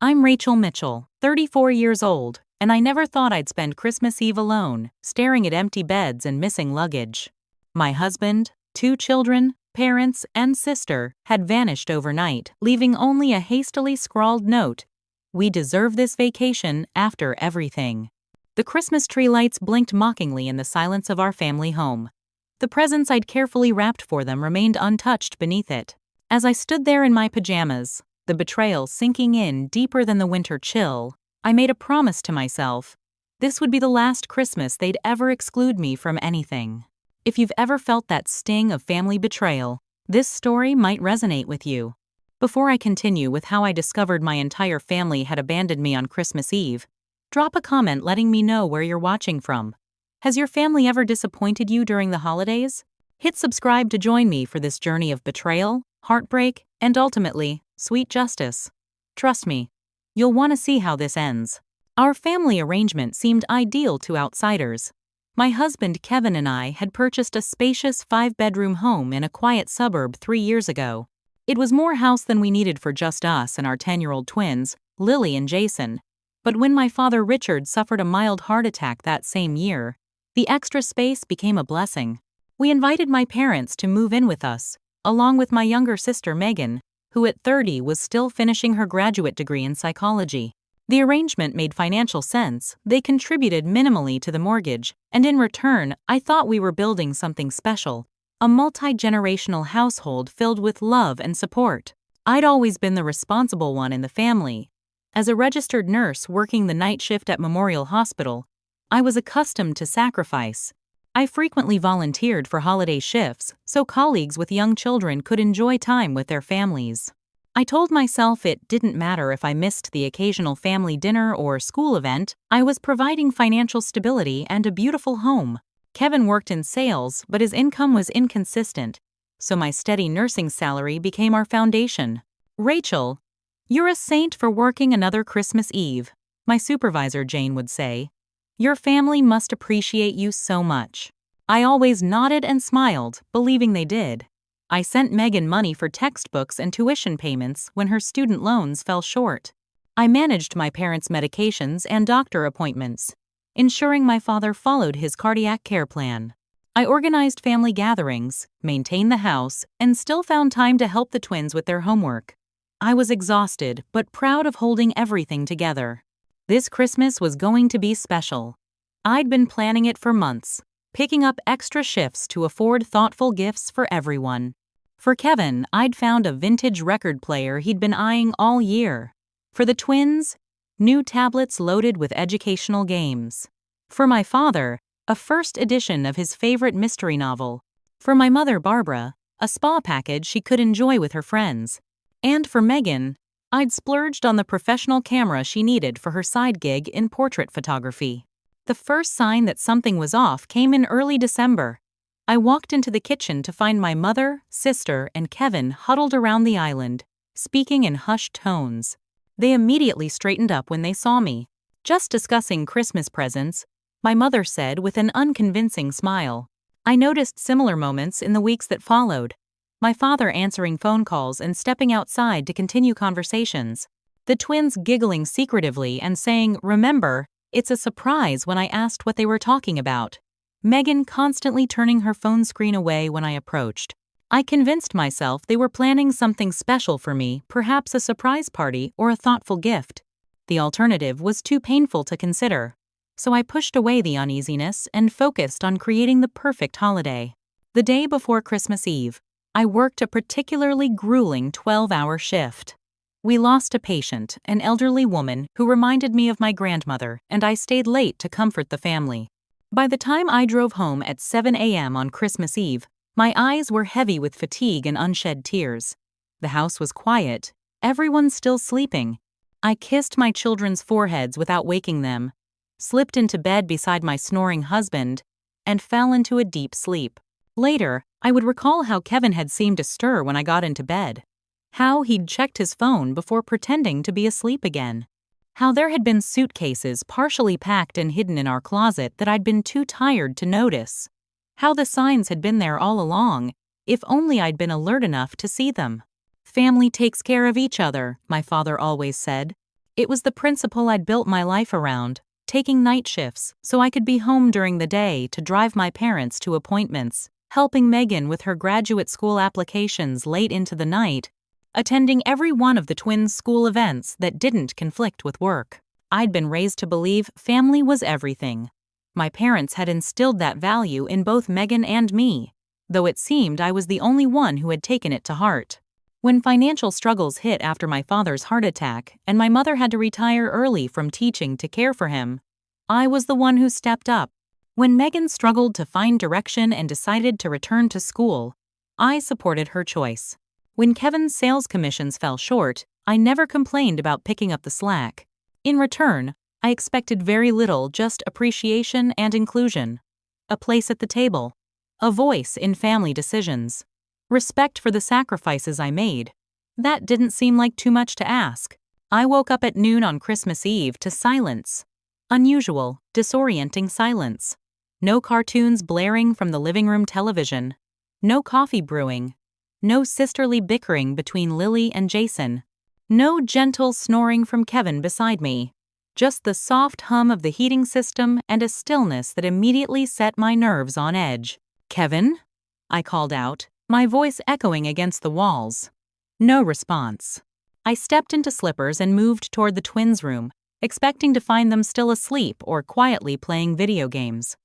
I'm Rachel Mitchell, 34 years old, and I never thought I'd spend Christmas Eve alone, staring at empty beds and missing luggage. My husband, 2 children, parents, and sister had vanished overnight, leaving only a hastily scrawled note. We deserve this vacation after everything. The Christmas tree lights blinked mockingly in the silence of our family home. The presents I'd carefully wrapped for them remained untouched beneath it. As I stood there in my pajamas, the betrayal sinking in deeper than the winter chill, I made a promise to myself. This would be the last Christmas they'd ever exclude me from anything. If you've ever felt that sting of family betrayal, this story might resonate with you. Before I continue with how I discovered my entire family had abandoned me on Christmas Eve, drop a comment letting me know where you're watching from. Has your family ever disappointed you during the holidays? Hit subscribe to join me for this journey of betrayal, heartbreak, and ultimately, sweet justice. Trust me, you'll want to see how this ends. Our family arrangement seemed ideal to outsiders. My husband Kevin and I had purchased a spacious 5-bedroom home in a quiet suburb 3 years ago. It was more house than we needed for just us and our 10-year-old twins, Lily and Jason. But when my father Richard suffered a mild heart attack that same year, the extra space became a blessing. We invited my parents to move in with us, along with my younger sister Megan, who at 30 was still finishing her graduate degree in psychology. The arrangement made financial sense. They contributed minimally to the mortgage, and in return, I thought we were building something special, a multi-generational household filled with love and support. I'd always been the responsible one in the family. As a registered nurse working the night shift at Memorial Hospital, I was accustomed to sacrifice. I frequently volunteered for holiday shifts so colleagues with young children could enjoy time with their families. I told myself it didn't matter if I missed the occasional family dinner or school event. I was providing financial stability and a beautiful home. Kevin worked in sales, but his income was inconsistent, so my steady nursing salary became our foundation. Rachel, you're a saint for working another Christmas Eve, my supervisor Jane would say. Your family must appreciate you so much. I always nodded and smiled, believing they did. I sent Megan money for textbooks and tuition payments when her student loans fell short. I managed my parents' medications and doctor appointments, ensuring my father followed his cardiac care plan. I organized family gatherings, maintained the house, and still found time to help the twins with their homework. I was exhausted but proud of holding everything together. This Christmas was going to be special. I'd been planning it for months, picking up extra shifts to afford thoughtful gifts for everyone. For Kevin, I'd found a vintage record player he'd been eyeing all year. For the twins, new tablets loaded with educational games. For my father, a first edition of his favorite mystery novel. For my mother Barbara, a spa package she could enjoy with her friends. And for Megan, I'd splurged on the professional camera she needed for her side gig in portrait photography. The first sign that something was off came in early December. I walked into the kitchen to find my mother, sister, and Kevin huddled around the island, speaking in hushed tones. They immediately straightened up when they saw me. Just discussing Christmas presents, my mother said with an unconvincing smile. I noticed similar moments in the weeks that followed. My father answering phone calls and stepping outside to continue conversations. The twins giggling secretively and saying, "Remember, it's a surprise," when I asked what they were talking about. Megan constantly turning her phone screen away when I approached. I convinced myself they were planning something special for me, perhaps a surprise party or a thoughtful gift. The alternative was too painful to consider. So I pushed away the uneasiness and focused on creating the perfect holiday. The day before Christmas Eve, I worked a particularly grueling 12-hour shift. We lost a patient, an elderly woman who reminded me of my grandmother, and I stayed late to comfort the family. By the time I drove home at 7 a.m. on Christmas Eve, my eyes were heavy with fatigue and unshed tears. The house was quiet, everyone still sleeping. I kissed my children's foreheads without waking them, slipped into bed beside my snoring husband, and fell into a deep sleep. Later, I would recall how Kevin had seemed to stir when I got into bed. How he'd checked his phone before pretending to be asleep again. How there had been suitcases partially packed and hidden in our closet that I'd been too tired to notice. How the signs had been there all along, if only I'd been alert enough to see them. Family takes care of each other, my father always said. It was the principle I'd built my life around, taking night shifts so I could be home during the day to drive my parents to appointments, helping Megan with her graduate school applications late into the night, attending every one of the twins' school events that didn't conflict with work. I'd been raised to believe family was everything. My parents had instilled that value in both Megan and me, though it seemed I was the only one who had taken it to heart. When financial struggles hit after my father's heart attack and my mother had to retire early from teaching to care for him, I was the one who stepped up. When Megan struggled to find direction and decided to return to school, I supported her choice. When Kevin's sales commissions fell short, I never complained about picking up the slack. In return, I expected very little, just appreciation and inclusion. A place at the table. A voice in family decisions. Respect for the sacrifices I made. That didn't seem like too much to ask. I woke up at noon on Christmas Eve to silence. Unusual, disorienting silence. No cartoons blaring from the living room television. No coffee brewing. No sisterly bickering between Lily and Jason. No gentle snoring from Kevin beside me. Just the soft hum of the heating system and a stillness that immediately set my nerves on edge. "Kevin?" I called out, my voice echoing against the walls. No response. I stepped into slippers and moved toward the twins' room, expecting to find them still asleep or quietly playing video games.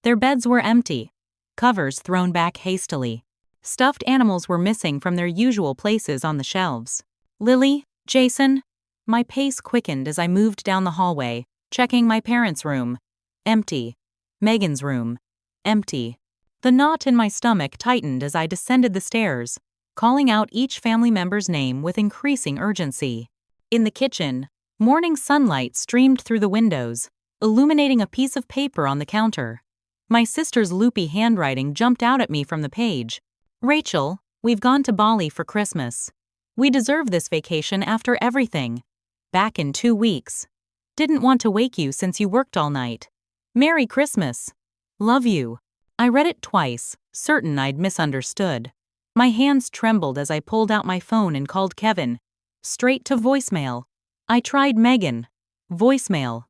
Their beds were empty, covers thrown back hastily. Stuffed animals were missing from their usual places on the shelves. "Lily, Jason?" My pace quickened as I moved down the hallway, checking my parents' room. Empty. Megan's room. Empty. The knot in my stomach tightened as I descended the stairs, calling out each family member's name with increasing urgency. In the kitchen, morning sunlight streamed through the windows, illuminating a piece of paper on the counter. My sister's loopy handwriting jumped out at me from the page. "Rachel, we've gone to Bali for Christmas. We deserve this vacation after everything. Back in 2 weeks. Didn't want to wake you since you worked all night. Merry Christmas. Love you." I read it twice, certain I'd misunderstood. My hands trembled as I pulled out my phone and called Kevin. Straight to voicemail. I tried Megan. Voicemail.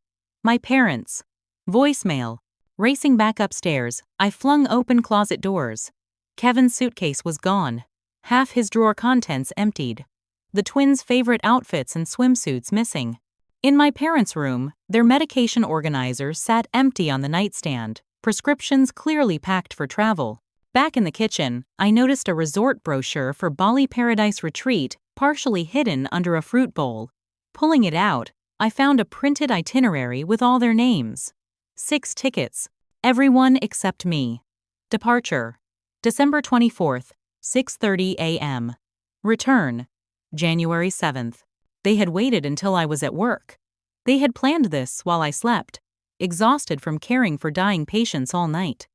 My parents. Voicemail. Racing back upstairs, I flung open closet doors. Kevin's suitcase was gone. Half his drawer contents emptied. The twins' favorite outfits and swimsuits missing. In my parents' room, their medication organizer sat empty on the nightstand, prescriptions clearly packed for travel. Back in the kitchen, I noticed a resort brochure for Bali Paradise Retreat partially hidden under a fruit bowl. Pulling it out, I found a printed itinerary with all their names. 6 tickets, everyone except me. Departure: December 24th, 6:30 a.m. Return: January 7th. They had waited until I was at work. They had planned this while I slept, exhausted from caring for dying patients all night.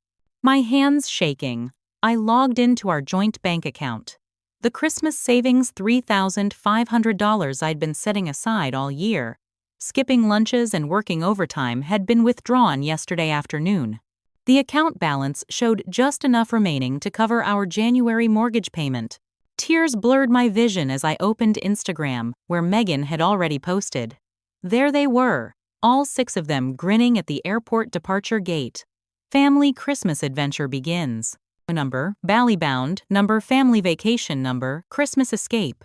My hands shaking, I logged into our joint bank account. The Christmas savings $3,500 I'd been setting aside all year, skipping lunches and working overtime, had been withdrawn yesterday afternoon. The account balance showed just enough remaining to cover our January mortgage payment. Tears blurred my vision as I opened Instagram, where Megan had already posted. There they were, all 6 of them grinning at the airport departure gate. Family Christmas adventure begins. Number, Bali bound, number, family vacation number, Christmas escape.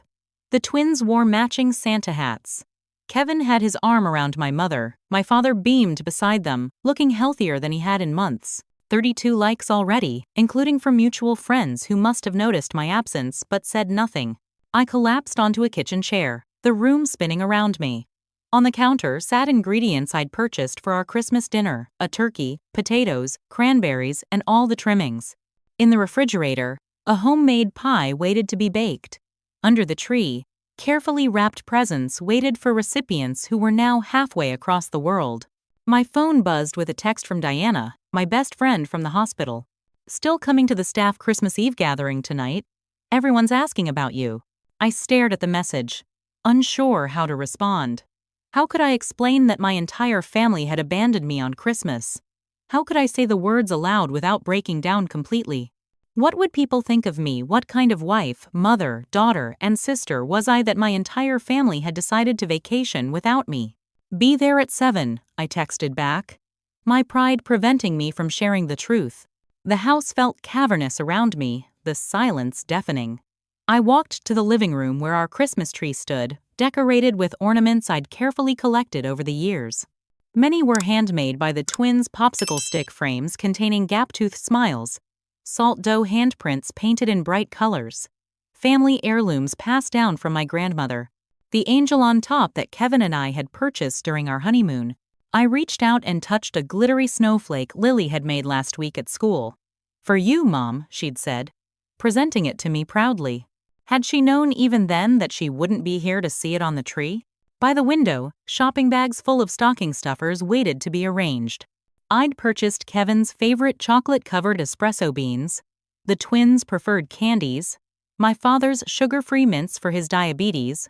The twins wore matching Santa hats. Kevin had his arm around my mother. My father beamed beside them, looking healthier than he had in months. 32 likes already, including from mutual friends who must have noticed my absence but said nothing. I collapsed onto a kitchen chair, the room spinning around me. On the counter sat ingredients I'd purchased for our Christmas dinner: a turkey, potatoes, cranberries, and all the trimmings. In the refrigerator, a homemade pie waited to be baked. Under the tree, carefully wrapped presents waited for recipients who were now halfway across the world. My phone buzzed with a text from Diana, my best friend from the hospital. "Still coming to the staff Christmas Eve gathering tonight? Everyone's asking about you." I stared at the message, unsure how to respond. How could I explain that my entire family had abandoned me on Christmas? How could I say the words aloud without breaking down completely? What would people think of me? What kind of wife, mother, daughter, and sister was I that my entire family had decided to vacation without me? Be there at 7, I texted back, my pride preventing me from sharing the truth. The house felt cavernous around me, the silence deafening. I walked to the living room where our Christmas tree stood, decorated with ornaments I'd carefully collected over the years. Many were handmade by the twins' popsicle stick frames containing gap-toothed smiles, salt dough handprints painted in bright colors, family heirlooms passed down from my grandmother, the angel on top that Kevin and I had purchased during our honeymoon. I reached out and touched a glittery snowflake Lily had made last week at school. "For you, Mom," she'd said, presenting it to me proudly. Had she known even then that she wouldn't be here to see it on the tree? By the window, shopping bags full of stocking stuffers waited to be arranged. I'd purchased Kevin's favorite chocolate-covered espresso beans, the twins' preferred candies, my father's sugar-free mints for his diabetes,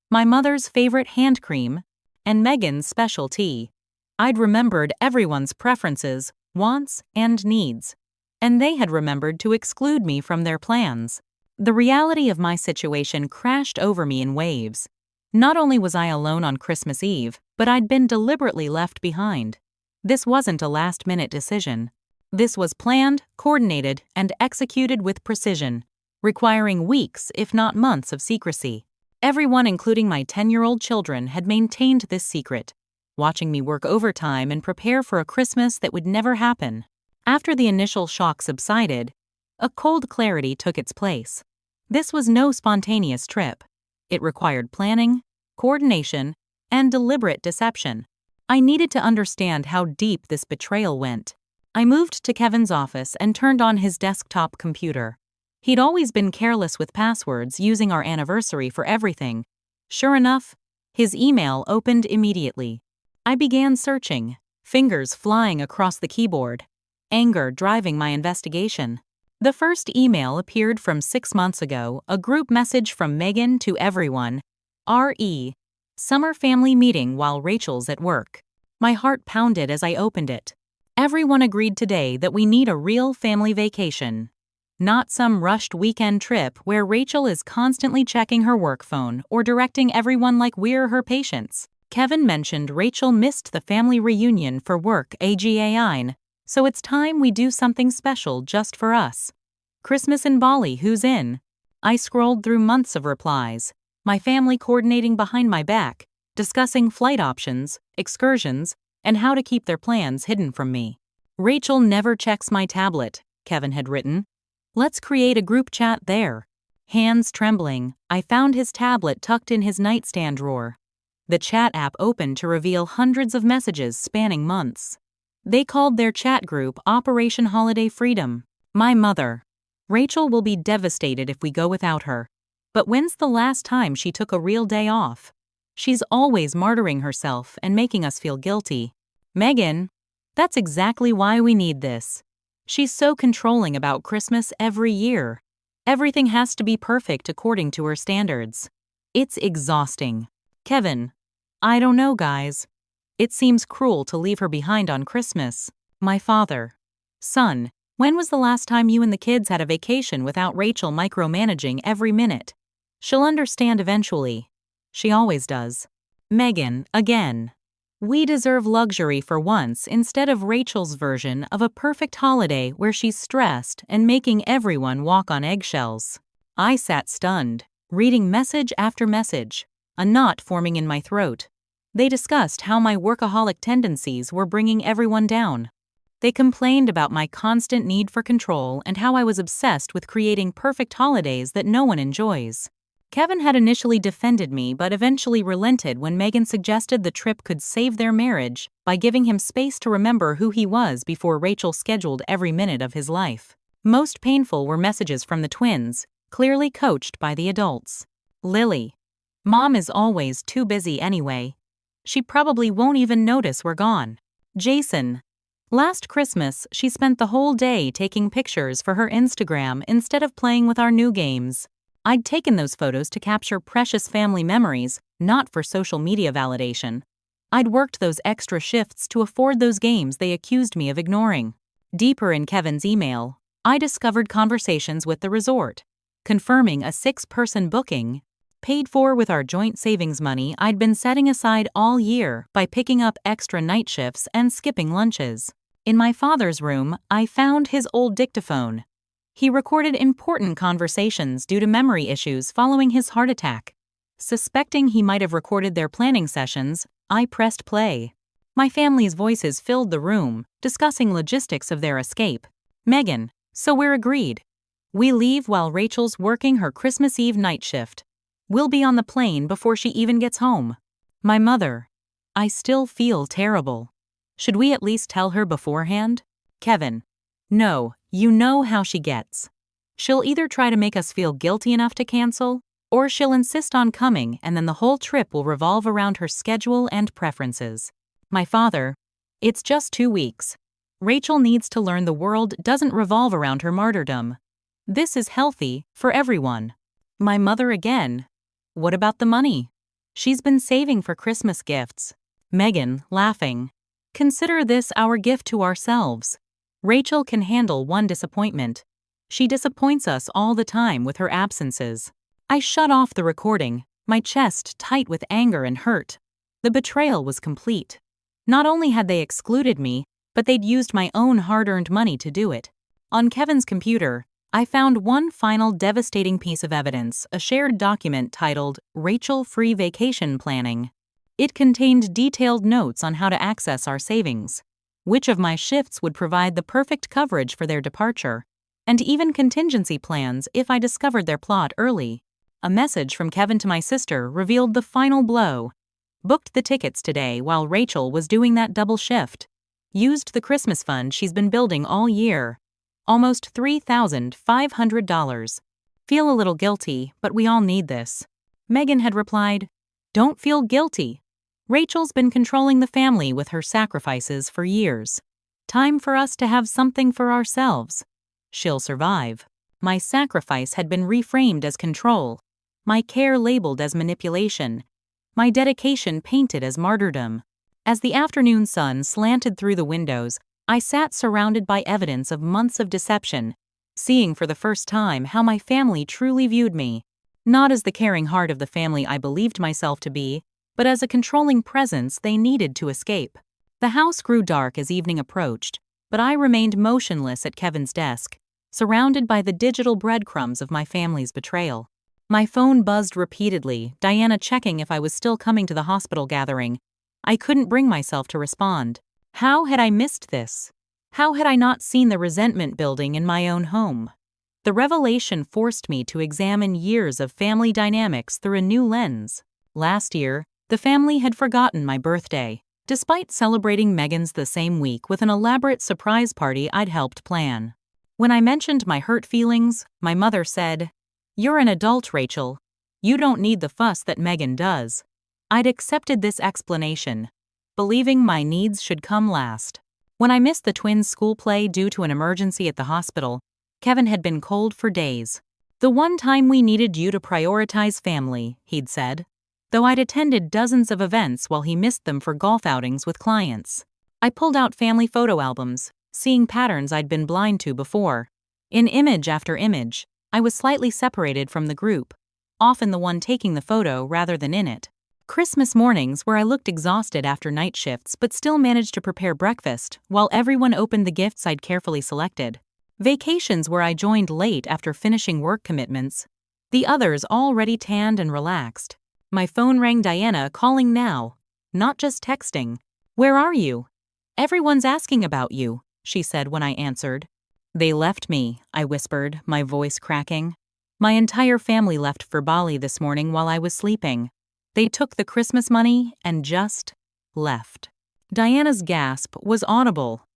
my mother's favorite hand cream, and Megan's special tea. I'd remembered everyone's preferences, wants, and needs, and they had remembered to exclude me from their plans. The reality of my situation crashed over me in waves. Not only was I alone on Christmas Eve, but I'd been deliberately left behind. This wasn't a last-minute decision. This was planned, coordinated, and executed with precision, requiring weeks, if not months, of secrecy. Everyone, including my 10-year-old children, had maintained this secret, watching me work overtime and prepare for a Christmas that would never happen. After the initial shock subsided, a cold clarity took its place. This was no spontaneous trip. It required planning, coordination, and deliberate deception. I needed to understand how deep this betrayal went. I moved to Kevin's office and turned on his desktop computer. He'd always been careless with passwords, using our anniversary for everything. Sure enough, his email opened immediately. I began searching, fingers flying across the keyboard, anger driving my investigation. The first email appeared from 6 months ago, a group message from Megan to everyone. R.E. Summer family meeting while Rachel's at work. My heart pounded as I opened it. Everyone agreed today that we need a real family vacation. Not some rushed weekend trip where Rachel is constantly checking her work phone or directing everyone like we're her patients. Kevin mentioned Rachel missed the family reunion for work AGAIN, so it's time we do something special just for us. Christmas in Bali, who's in? I scrolled through months of replies, my family coordinating behind my back, discussing flight options, excursions, and how to keep their plans hidden from me. Rachel never checks my tablet, Kevin had written. Let's create a group chat there. Hands trembling, I found his tablet tucked in his nightstand drawer. The chat app opened to reveal hundreds of messages spanning months. They called their chat group Operation Holiday Freedom. My mother. Rachel will be devastated if we go without her. But when's the last time she took a real day off? She's always martyring herself and making us feel guilty. Megan. That's exactly why we need this. She's so controlling about Christmas every year. Everything has to be perfect according to her standards. It's exhausting. Kevin. I don't know, guys. It seems cruel to leave her behind on Christmas. My father. Son, when was the last time you and the kids had a vacation without Rachel micromanaging every minute? She'll understand eventually. She always does. Megan, again. We deserve luxury for once instead of Rachel's version of a perfect holiday where she's stressed and making everyone walk on eggshells. I sat stunned, reading message after message, a knot forming in my throat. They discussed how my workaholic tendencies were bringing everyone down. They complained about my constant need for control and how I was obsessed with creating perfect holidays that no one enjoys. Kevin had initially defended me but eventually relented when Megan suggested the trip could save their marriage by giving him space to remember who he was before Rachel scheduled every minute of his life. Most painful were messages from the twins, clearly coached by the adults. Lily. Mom is always too busy anyway. She probably won't even notice we're gone. Jason. Last Christmas, she spent the whole day taking pictures for her Instagram instead of playing with our new games. I'd taken those photos to capture precious family memories, not for social media validation. I'd worked those extra shifts to afford those games they accused me of ignoring. Deeper in Kevin's email, I discovered conversations with the resort, confirming a 6-person booking, paid for with our joint savings money I'd been setting aside all year by picking up extra night shifts and skipping lunches. In my father's room, I found his old dictaphone. He recorded important conversations due to memory issues following his heart attack. Suspecting he might have recorded their planning sessions, I pressed play. My family's voices filled the room, discussing logistics of their escape. Megan, so we're agreed. We leave while Rachel's working her Christmas Eve night shift. We'll be on the plane before she even gets home. My mother. I still feel terrible. Should we at least tell her beforehand? Kevin. No, you know how she gets. She'll either try to make us feel guilty enough to cancel, or she'll insist on coming and then the whole trip will revolve around her schedule and preferences. My father. It's just 2 weeks. Rachel needs to learn the world doesn't revolve around her martyrdom. This is healthy for everyone. My mother again. What about the money? She's been saving for Christmas gifts. Megan, laughing. Consider this our gift to ourselves. Rachel can handle one disappointment. She disappoints us all the time with her absences. I shut off the recording, my chest tight with anger and hurt. The betrayal was complete. Not only had they excluded me, but they'd used my own hard-earned money to do it. On Kevin's computer, I found one final devastating piece of evidence, a shared document titled Rachel Free Vacation Planning. It contained detailed notes on how to access our savings, which of my shifts would provide the perfect coverage for their departure, and even contingency plans if I discovered their plot early. A message from Kevin to my sister revealed the final blow. Booked the tickets today while Rachel was doing that double shift. Used the Christmas fund she's been building all year. Almost $3,500. Feel a little guilty, but we all need this. Megan had replied, Don't feel guilty. Rachel's been controlling the family with her sacrifices for years. Time for us to have something for ourselves. She'll survive. My sacrifice had been reframed as control. My care labeled as manipulation. My dedication painted as martyrdom. As the afternoon sun slanted through the windows, I sat surrounded by evidence of months of deception, seeing for the first time how my family truly viewed me. Not as the caring heart of the family I believed myself to be, but as a controlling presence they needed to escape. The house grew dark as evening approached, but I remained motionless at Kevin's desk, surrounded by the digital breadcrumbs of my family's betrayal. My phone buzzed repeatedly, Diana checking if I was still coming to the hospital gathering. I couldn't bring myself to respond. How had I missed this? How had I not seen the resentment building in my own home? The revelation forced me to examine years of family dynamics through a new lens. Last year, the family had forgotten my birthday, despite celebrating Megan's the same week with an elaborate surprise party I'd helped plan. When I mentioned my hurt feelings, my mother said, You're an adult, Rachel. You don't need the fuss that Megan does. I'd accepted this explanation, believing my needs should come last. When I missed the twins' school play due to an emergency at the hospital, Kevin had been cold for days. The one time we needed you to prioritize family, he'd said, though I'd attended dozens of events while he missed them for golf outings with clients. I pulled out family photo albums, seeing patterns I'd been blind to before. In image after image, I was slightly separated from the group, often the one taking the photo rather than in it. Christmas mornings where I looked exhausted after night shifts but still managed to prepare breakfast while everyone opened the gifts I'd carefully selected. Vacations where I joined late after finishing work commitments. The others already tanned and relaxed. My phone rang Diana calling now, not just texting. Where are you? Everyone's asking about you, she said when I answered. They left me, I whispered, my voice cracking. My entire family left for Bali this morning while I was sleeping. They took the Christmas money and just left. Diana's gasp was audible.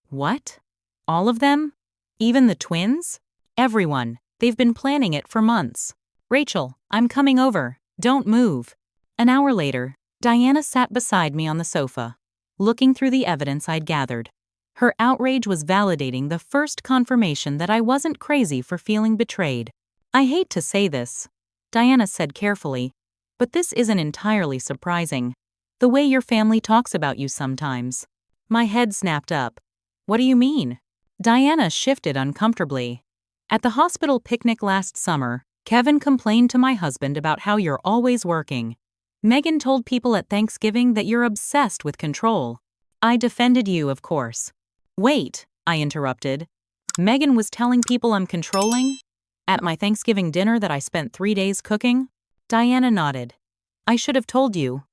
What? All of them? Even the twins? Everyone. They've been planning it for months. Rachel, I'm coming over. Don't move. An hour later, Diana sat beside me on the sofa, looking through the evidence I'd gathered. Her outrage was validating the first confirmation that I wasn't crazy for feeling betrayed. I hate to say this, Diana said carefully, but this isn't entirely surprising. The way your family talks about you sometimes. My head snapped up. What do you mean? Diana shifted uncomfortably. At the hospital picnic last summer, Kevin complained to my husband about how you're always working. Megan told people at Thanksgiving that you're obsessed with control. I defended you, of course. Wait, I interrupted. Megan was telling people I'm controlling? At my Thanksgiving dinner that I spent 3 days cooking? Diana nodded. I should have told you.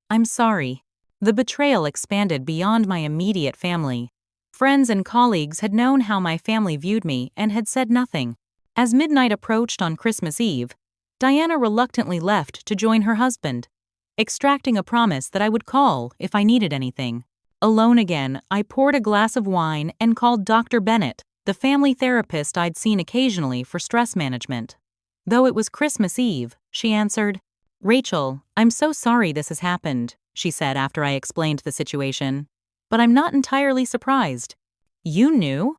I'm sorry. The betrayal expanded beyond my immediate family. Friends and colleagues had known how my family viewed me and had said nothing. As midnight approached on Christmas Eve, Diana reluctantly left to join her husband, extracting a promise that I would call if I needed anything. Alone again, I poured a glass of wine and called Dr. Bennett, the family therapist I'd seen occasionally for stress management. Though it was Christmas Eve, she answered. Rachel, I'm so sorry this has happened, she said after I explained the situation. But I'm not entirely surprised. You knew?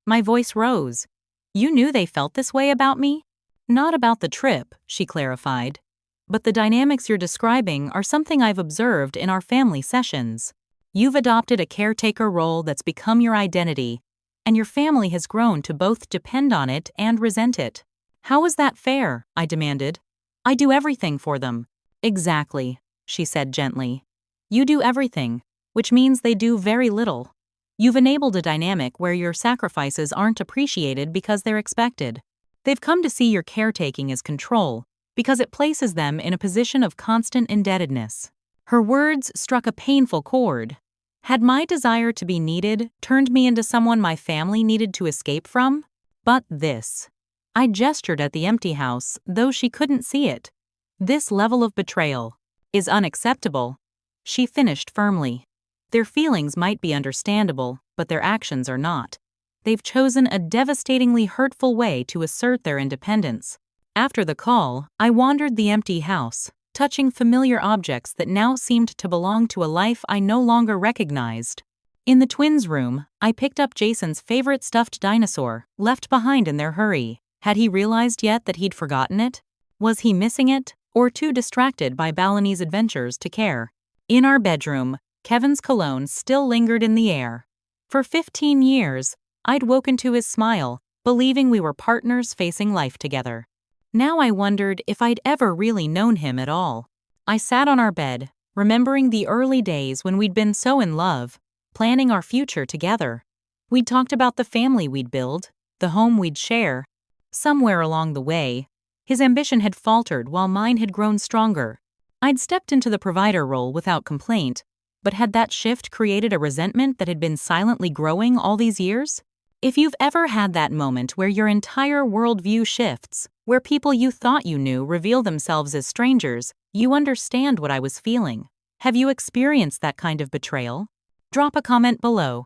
My voice rose. You knew they felt this way about me? Not about the trip, she clarified. But the dynamics you're describing are something I've observed in our family sessions. You've adopted a caretaker role that's become your identity, and your family has grown to both depend on it and resent it. How is that fair? I demanded. I do everything for them. Exactly, she said gently. You do everything, which means they do very little. You've enabled a dynamic where your sacrifices aren't appreciated because they're expected. They've come to see your caretaking as control because it places them in a position of constant indebtedness. Her words struck a painful chord. Had my desire to be needed turned me into someone my family needed to escape from? But this. I gestured at the empty house, though she couldn't see it. This level of betrayal is unacceptable. She finished firmly. Their feelings might be understandable, but their actions are not. They've chosen a devastatingly hurtful way to assert their independence. After the call, I wandered the empty house, touching familiar objects that now seemed to belong to a life I no longer recognized. In the twins' room, I picked up Jason's favorite stuffed dinosaur, left behind in their hurry. Had he realized yet that he'd forgotten it? Was he missing it, or too distracted by Balani's adventures to care? In our bedroom, Kevin's cologne still lingered in the air. For 15 years, I'd woken to his smile, believing we were partners facing life together. Now I wondered if I'd ever really known him at all. I sat on our bed, remembering the early days when we'd been so in love, planning our future together. We'd talked about the family we'd build, the home we'd share. Somewhere along the way, his ambition had faltered while mine had grown stronger. I'd stepped into the provider role without complaint, but had that shift created a resentment that had been silently growing all these years? If you've ever had that moment where your entire worldview shifts, where people you thought you knew reveal themselves as strangers, you understand what I was feeling. Have you experienced that kind of betrayal? Drop a comment below.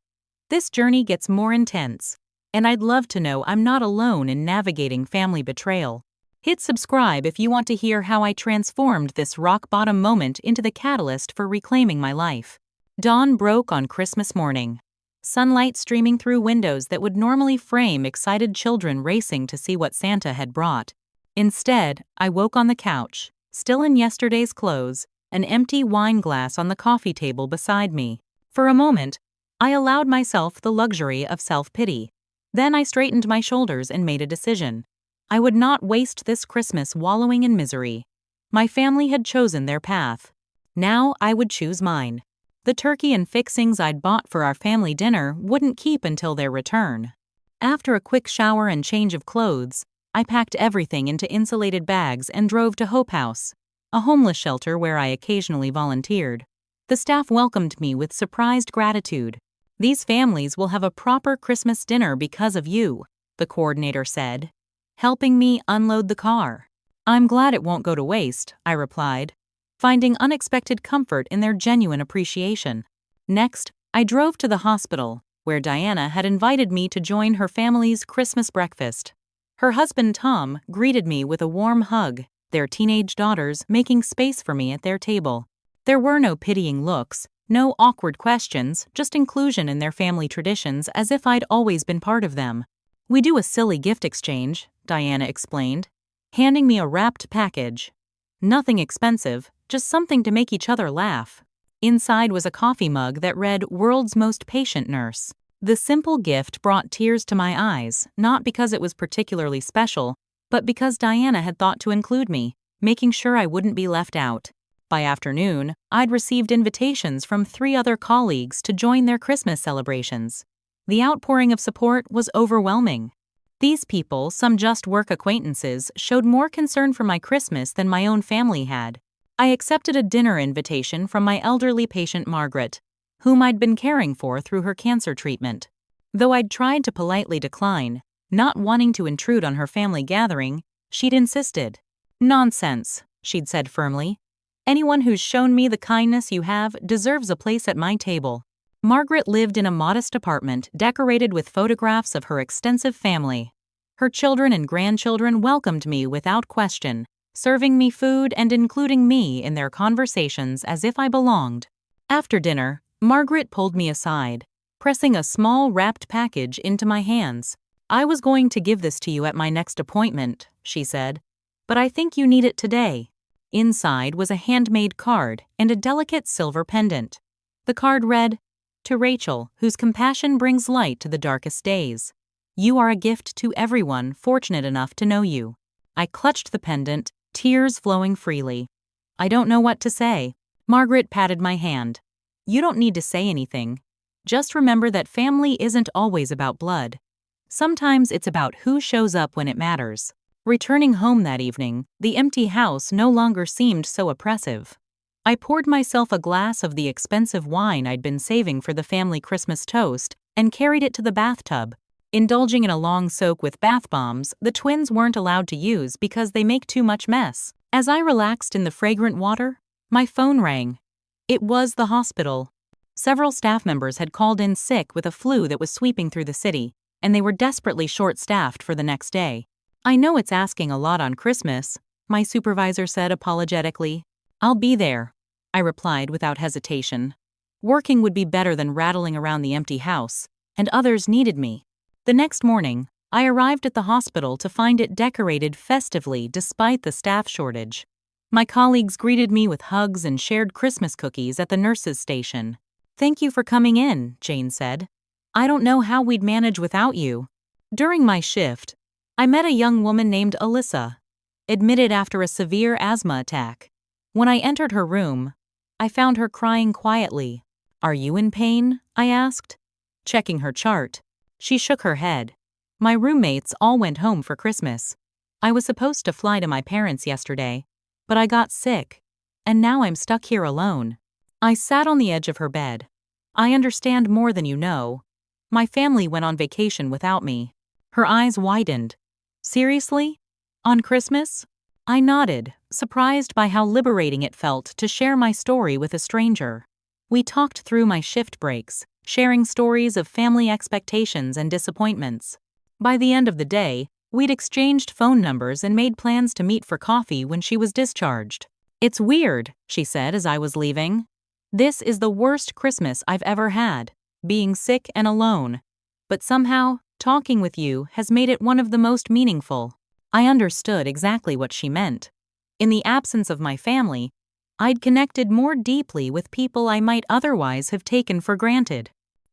This journey gets more intense, and I'd love to know I'm not alone in navigating family betrayal. Hit subscribe if you want to hear how I transformed this rock-bottom moment into the catalyst for reclaiming my life. Dawn broke on Christmas morning. Sunlight streaming through windows that would normally frame excited children racing to see what Santa had brought. Instead, I woke on the couch, still in yesterday's clothes, an empty wine glass on the coffee table beside me. For a moment, I allowed myself the luxury of self-pity. Then I straightened my shoulders and made a decision. I would not waste this Christmas wallowing in misery. My family had chosen their path. Now I would choose mine. The turkey and fixings I'd bought for our family dinner wouldn't keep until their return. After a quick shower and change of clothes, I packed everything into insulated bags and drove to Hope House, a homeless shelter where I occasionally volunteered. The staff welcomed me with surprised gratitude. These families will have a proper Christmas dinner because of you, the coordinator said, helping me unload the car. I'm glad it won't go to waste, I replied, finding unexpected comfort in their genuine appreciation. Next, I drove to the hospital, where Diana had invited me to join her family's Christmas breakfast. Her husband Tom greeted me with a warm hug, their teenage daughters making space for me at their table. There were no pitying looks, no awkward questions, just inclusion in their family traditions as if I'd always been part of them. We do a silly gift exchange, Diana explained, handing me a wrapped package. Nothing expensive, just something to make each other laugh. Inside was a coffee mug that read "World's Most Patient Nurse." The simple gift brought tears to my eyes, not because it was particularly special, but because Diana had thought to include me, making sure I wouldn't be left out. By afternoon, I'd received invitations from 3 other colleagues to join their Christmas celebrations. The outpouring of support was overwhelming. These people, some just work acquaintances, showed more concern for my Christmas than my own family had. I accepted a dinner invitation from my elderly patient Margaret, whom I'd been caring for through her cancer treatment. Though I'd tried to politely decline, not wanting to intrude on her family gathering, she'd insisted. "Nonsense," she'd said firmly. "Anyone who's shown me the kindness you have deserves a place at my table." Margaret lived in a modest apartment decorated with photographs of her extensive family. Her children and grandchildren welcomed me without question, serving me food and including me in their conversations as if I belonged. After dinner, Margaret pulled me aside, pressing a small wrapped package into my hands. "I was going to give this to you at my next appointment," she said, "but I think you need it today." Inside was a handmade card and a delicate silver pendant. The card read, "To Rachel, whose compassion brings light to the darkest days. You are a gift to everyone fortunate enough to know you." I clutched the pendant, tears flowing freely. "I don't know what to say." Margaret patted my hand. "You don't need to say anything. Just remember that family isn't always about blood. Sometimes it's about who shows up when it matters." Returning home that evening, the empty house no longer seemed so oppressive. I poured myself a glass of the expensive wine I'd been saving for the family Christmas toast and carried it to the bathtub. Indulging in a long soak with bath bombs the twins weren't allowed to use because they make too much mess. As I relaxed in the fragrant water, my phone rang. It was the hospital. Several staff members had called in sick with a flu that was sweeping through the city, and they were desperately short-staffed for the next day. "I know it's asking a lot on Christmas," my supervisor said apologetically. "I'll be there," I replied without hesitation. Working would be better than rattling around the empty house, and others needed me. The next morning, I arrived at the hospital to find it decorated festively despite the staff shortage. My colleagues greeted me with hugs and shared Christmas cookies at the nurses' station. "Thank you for coming in," Jane said. "I don't know how we'd manage without you." During my shift, I met a young woman named Alyssa, admitted after a severe asthma attack. When I entered her room, I found her crying quietly. "Are you in pain?" I asked. Checking her chart, she shook her head. "My roommates all went home for Christmas. I was supposed to fly to my parents yesterday, but I got sick, and now I'm stuck here alone." I sat on the edge of her bed. "I understand more than you know. My family went on vacation without me." Her eyes widened. "Seriously? On Christmas?" I nodded, surprised by how liberating it felt to share my story with a stranger. We talked through my shift breaks, sharing stories of family expectations and disappointments. By the end of the day, we'd exchanged phone numbers and made plans to meet for coffee when she was discharged. "It's weird," she said as I was leaving. "This is the worst Christmas I've ever had, being sick and alone. But somehow, talking with you has made it one of the most meaningful." I understood exactly what she meant. In the absence of my family, I'd connected more deeply with people I might otherwise have taken for granted.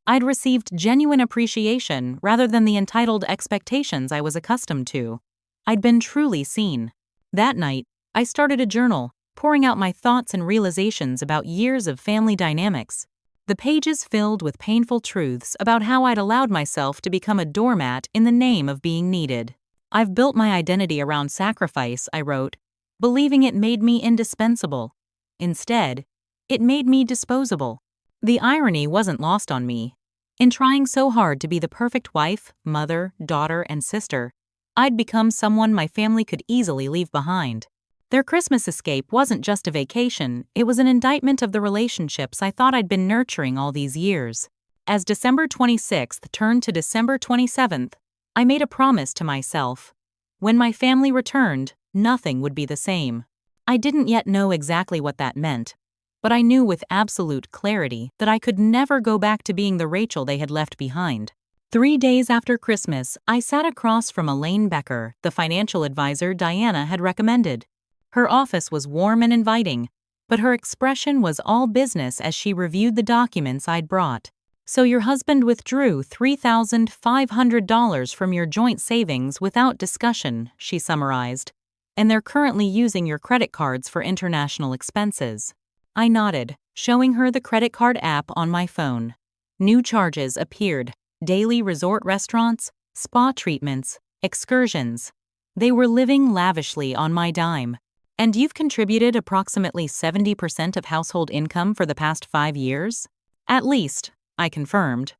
I'd received genuine appreciation rather than the entitled expectations I was accustomed to. I'd been truly seen. That night, I started a journal, pouring out my thoughts and realizations about years of family dynamics. The pages filled with painful truths about how I'd allowed myself to become a doormat in the name of being needed. "I've built my identity around sacrifice," I wrote, believing it made me indispensable. Instead, it made me disposable. The irony wasn't lost on me. In trying so hard to be the perfect wife, mother, daughter, and sister, I'd become someone my family could easily leave behind. Their Christmas escape wasn't just a vacation, it was an indictment of the relationships I thought I'd been nurturing all these years. As December 26th turned to December 27th, I made a promise to myself. When my family returned, nothing would be the same. I didn't yet know exactly what that meant, but I knew with absolute clarity that I could never go back to being the Rachel they had left behind. 3 days after Christmas, I sat across from Elaine Becker, the financial advisor Diana had recommended. Her office was warm and inviting, but her expression was all business as she reviewed the documents I'd brought. So your husband withdrew $3,500 from your joint savings without discussion, she summarized. And they're currently using your credit cards for international expenses. I nodded, showing her the credit card app on my phone. New charges appeared: daily resort restaurants, spa treatments, excursions. They were living lavishly on my dime. And you've contributed approximately 70% of household income for the past 5 years? At least, I confirmed.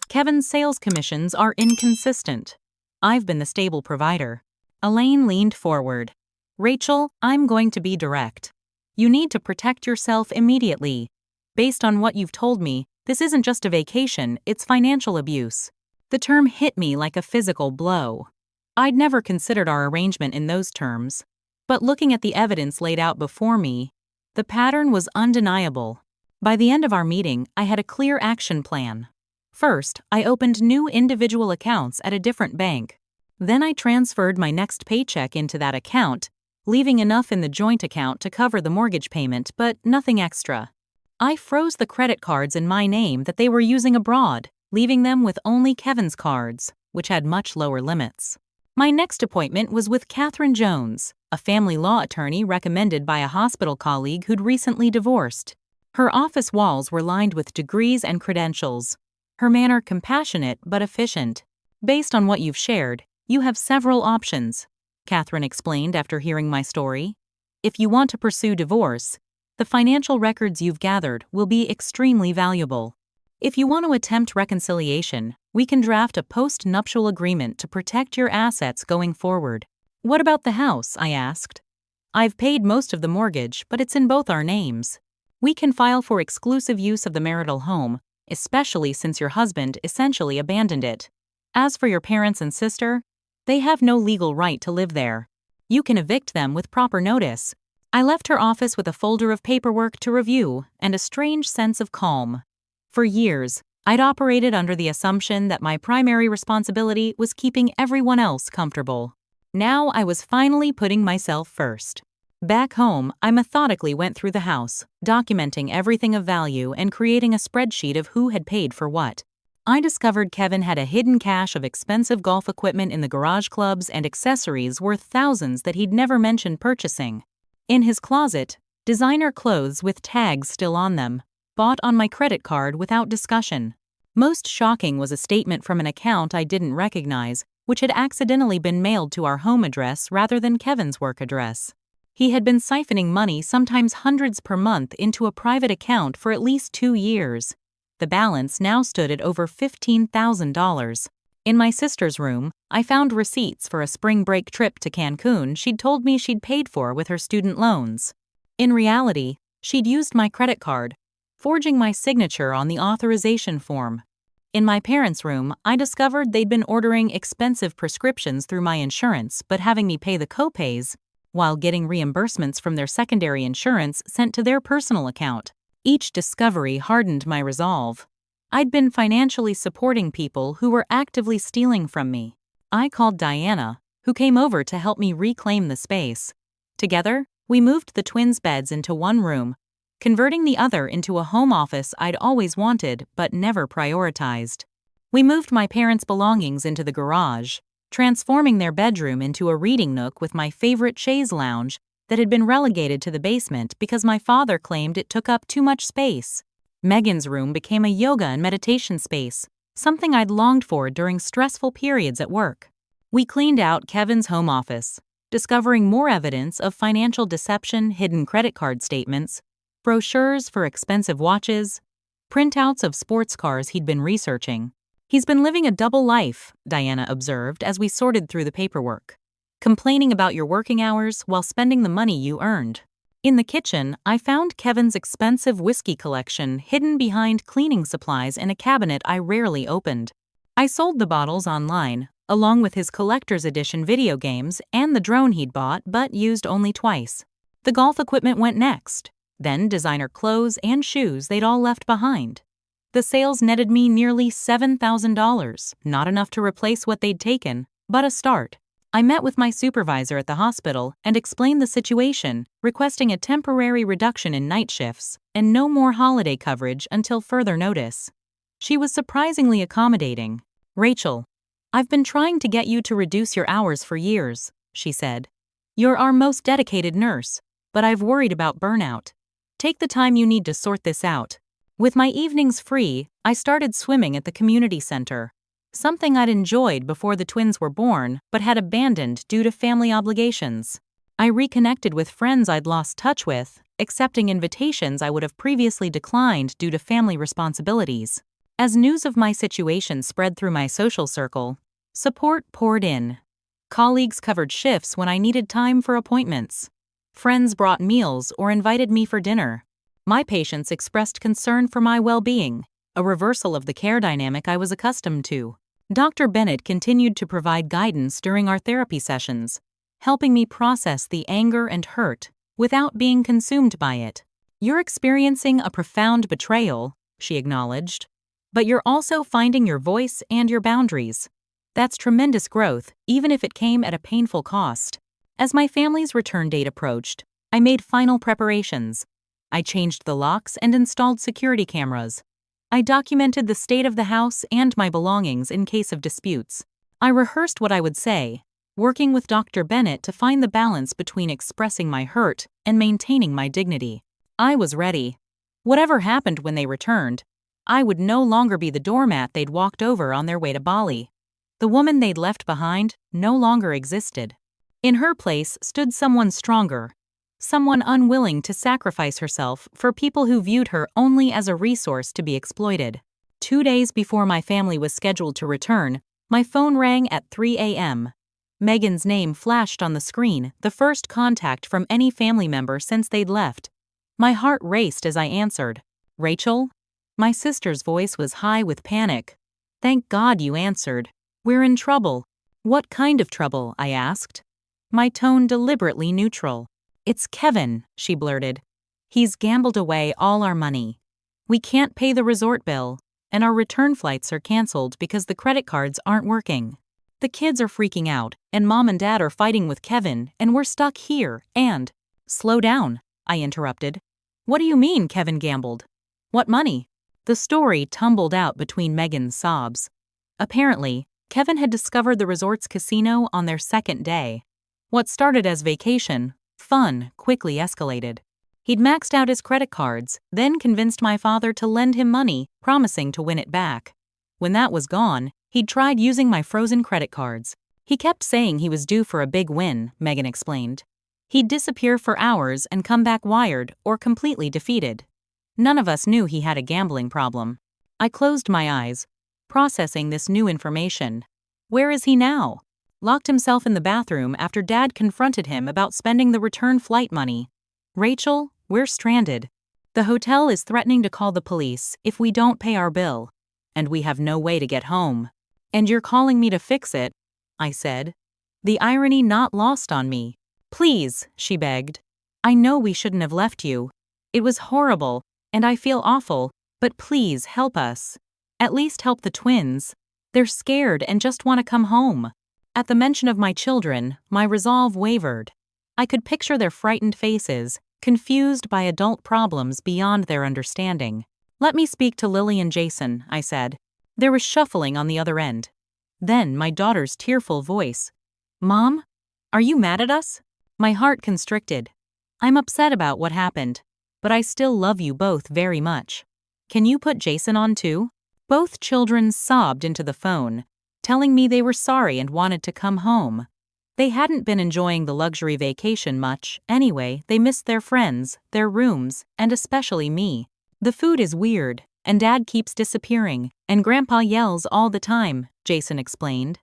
Kevin's sales commissions are inconsistent. I've been the stable provider. Elaine leaned forward. Rachel, I'm going to be direct. You need to protect yourself immediately. Based on what you've told me, this isn't just a vacation, it's financial abuse. The term hit me like a physical blow. I'd never considered our arrangement in those terms. But looking at the evidence laid out before me, the pattern was undeniable. By the end of our meeting, I had a clear action plan. First, I opened new individual accounts at a different bank. Then I transferred my next paycheck into that account, leaving enough in the joint account to cover the mortgage payment, but nothing extra. I froze the credit cards in my name that they were using abroad, leaving them with only Kevin's cards, which had much lower limits. My next appointment was with Catherine Jones, a family law attorney recommended by a hospital colleague who'd recently divorced. Her office walls were lined with degrees and credentials. Her manner compassionate but efficient. Based on what you've shared, you have several options, Catherine explained after hearing my story. If you want to pursue divorce, the financial records you've gathered will be extremely valuable. If you want to attempt reconciliation, we can draft a post-nuptial agreement to protect your assets going forward. What about the house? I asked. I've paid most of the mortgage, but it's in both our names. We can file for exclusive use of the marital home, especially since your husband essentially abandoned it. As for your parents and sister, they have no legal right to live there. You can evict them with proper notice. I left her office with a folder of paperwork to review and a strange sense of calm. For years, I'd operated under the assumption that my primary responsibility was keeping everyone else comfortable. Now I was finally putting myself first. Back home, I methodically went through the house, documenting everything of value and creating a spreadsheet of who had paid for what. I discovered Kevin had a hidden cache of expensive golf equipment in the garage clubs and accessories worth thousands that he'd never mentioned purchasing. In his closet, designer clothes with tags still on them, bought on my credit card without discussion. Most shocking was a statement from an account I didn't recognize, which had accidentally been mailed to our home address rather than Kevin's work address. He had been siphoning money, sometimes hundreds per month, into a private account for at least 2 years. The balance now stood at over $15,000. In my sister's room, I found receipts for a spring break trip to Cancun she'd told me she'd paid for with her student loans. In reality, she'd used my credit card, forging my signature on the authorization form. In my parents' room, I discovered they'd been ordering expensive prescriptions through my insurance but having me pay the copays, while getting reimbursements from their secondary insurance sent to their personal account. Each discovery hardened my resolve. I'd been financially supporting people who were actively stealing from me. I called Diana, who came over to help me reclaim the space. Together, we moved the twins' beds into one room, converting the other into a home office I'd always wanted but never prioritized. We moved my parents' belongings into the garage, transforming their bedroom into a reading nook with my favorite chaise lounge that had been relegated to the basement because my father claimed it took up too much space. Megan's room became a yoga and meditation space, something I'd longed for during stressful periods at work. We cleaned out Kevin's home office, discovering more evidence of financial deception, hidden credit card statements, brochures for expensive watches, printouts of sports cars he'd been researching. He's been living a double life, Diana observed as we sorted through the paperwork. Complaining about your working hours while spending the money you earned. In the kitchen, I found Kevin's expensive whiskey collection hidden behind cleaning supplies in a cabinet I rarely opened. I sold the bottles online, along with his collector's edition video games and the drone he'd bought but used only twice. The golf equipment went next, then designer clothes and shoes they'd all left behind. The sales netted me nearly $7,000, not enough to replace what they'd taken, but a start. I met with my supervisor at the hospital and explained the situation, requesting a temporary reduction in night shifts and no more holiday coverage until further notice. She was surprisingly accommodating. "Rachel, I've been trying to get you to reduce your hours for years," she said. "You're our most dedicated nurse, but I've worried about burnout. Take the time you need to sort this out." With my evenings free, I started swimming at the community center, something I'd enjoyed before the twins were born but had abandoned due to family obligations. I reconnected with friends I'd lost touch with, accepting invitations I would have previously declined due to family responsibilities. As news of my situation spread through my social circle, support poured in. Colleagues covered shifts when I needed time for appointments. Friends brought meals or invited me for dinner. My patients expressed concern for my well-being, a reversal of the care dynamic I was accustomed to. Dr. Bennett continued to provide guidance during our therapy sessions, helping me process the anger and hurt without being consumed by it. "You're experiencing a profound betrayal," she acknowledged, "but you're also finding your voice and your boundaries. That's tremendous growth, even if it came at a painful cost." As my family's return date approached, I made final preparations. I changed the locks and installed security cameras. I documented the state of the house and my belongings in case of disputes. I rehearsed what I would say, working with Dr. Bennett to find the balance between expressing my hurt and maintaining my dignity. I was ready. Whatever happened when they returned, I would no longer be the doormat they'd walked over on their way to Bali. The woman they'd left behind no longer existed. In her place stood someone stronger, someone unwilling to sacrifice herself for people who viewed her only as a resource to be exploited. 2 days before my family was scheduled to return, my phone rang at 3 a.m. Megan's name flashed on the screen, the first contact from any family member since they'd left. My heart raced as I answered. "Rachel?" My sister's voice was high with panic. "Thank God you answered. We're in trouble." "What kind of trouble?" I asked. My tone deliberately neutral. "It's Kevin," she blurted. "He's gambled away all our money. We can't pay the resort bill, and our return flights are canceled because the credit cards aren't working. The kids are freaking out, and Mom and Dad are fighting with Kevin, and we're stuck here, and—" "Slow down," I interrupted. "What do you mean Kevin gambled? What money?" The story tumbled out between Megan's sobs. Apparently, Kevin had discovered the resort's casino on their second day. What started as vacation, fun, quickly escalated. He'd maxed out his credit cards, then convinced my father to lend him money, promising to win it back. When that was gone, he'd tried using my frozen credit cards. He kept saying he was due for a big win, Megan explained. He'd disappear for hours and come back wired or completely defeated. None of us knew he had a gambling problem. I closed my eyes, processing this new information. Where is he now? Locked himself in the bathroom after Dad confronted him about spending the return flight money. "Rachel, we're stranded. The hotel is threatening to call the police if we don't pay our bill, and we have no way to get home. And you're calling me to fix it," I said, the irony not lost on me. "Please," she begged. "I know we shouldn't have left you. It was horrible, and I feel awful, but please help us. At least help the twins. They're scared and just want to come home." At the mention of my children, my resolve wavered. I could picture their frightened faces, confused by adult problems beyond their understanding. "Let me speak to Lily and Jason," I said. There was shuffling on the other end. Then my daughter's tearful voice. "Mom? Are you mad at us?" My heart constricted. "I'm upset about what happened, but I still love you both very much. Can you put Jason on too?" Both children sobbed into the phone, telling me they were sorry and wanted to come home. They hadn't been enjoying the luxury vacation much anyway. They missed their friends, their rooms, and especially me. "The food is weird, and Dad keeps disappearing, and Grandpa yells all the time," Jason explained.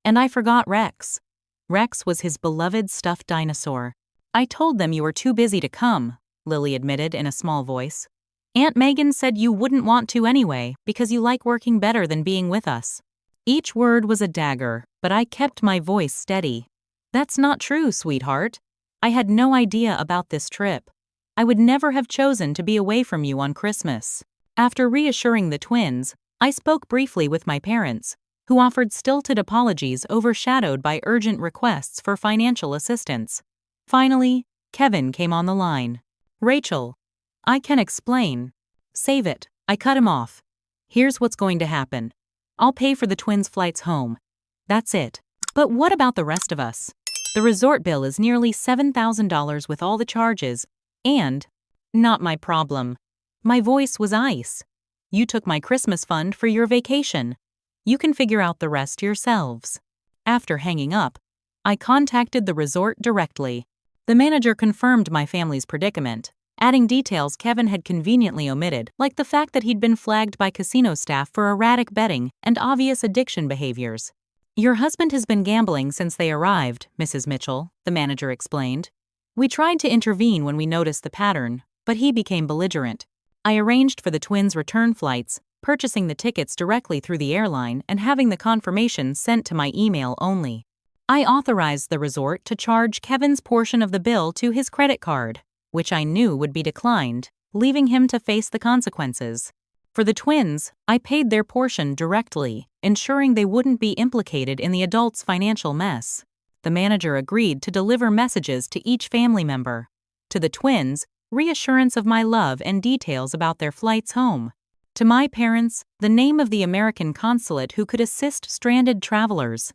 "And I forgot Rex. Rex was his beloved stuffed dinosaur." "I told them you were too busy to come," Lily admitted in a small voice. "Aunt Megan said you wouldn't want to anyway because you like working better than being with us." Each word was a dagger, but I kept my voice steady. "That's not true, sweetheart. I had no idea about this trip. I would never have chosen to be away from you on Christmas." After reassuring the twins, I spoke briefly with my parents, who offered stilted apologies overshadowed by urgent requests for financial assistance. Finally, Kevin came on the line. "Rachel, I can explain." "Save it," I cut him off. Here's what's going to happen. I'll pay for the twins' flights home. That's it. But what about the rest of us? The resort bill is nearly $7,000 with all the charges, and not my problem. My voice was ice. You took my Christmas fund for your vacation. You can figure out the rest yourselves. After hanging up, I contacted the resort directly. The manager confirmed my family's predicament, adding details Kevin had conveniently omitted, like the fact that he'd been flagged by casino staff for erratic betting and obvious addiction behaviors. Your husband has been gambling since they arrived, Mrs. Mitchell, the manager explained. We tried to intervene when we noticed the pattern, but he became belligerent. I arranged for the twins' return flights, purchasing the tickets directly through the airline and having the confirmation sent to my email only. I authorized the resort to charge Kevin's portion of the bill to his credit card, which I knew would be declined, leaving him to face the consequences. For the twins, I paid their portion directly, ensuring they wouldn't be implicated in the adults' financial mess. The manager agreed to deliver messages to each family member. To the twins, reassurance of my love and details about their flights home. To my parents, the name of the American consulate who could assist stranded travelers.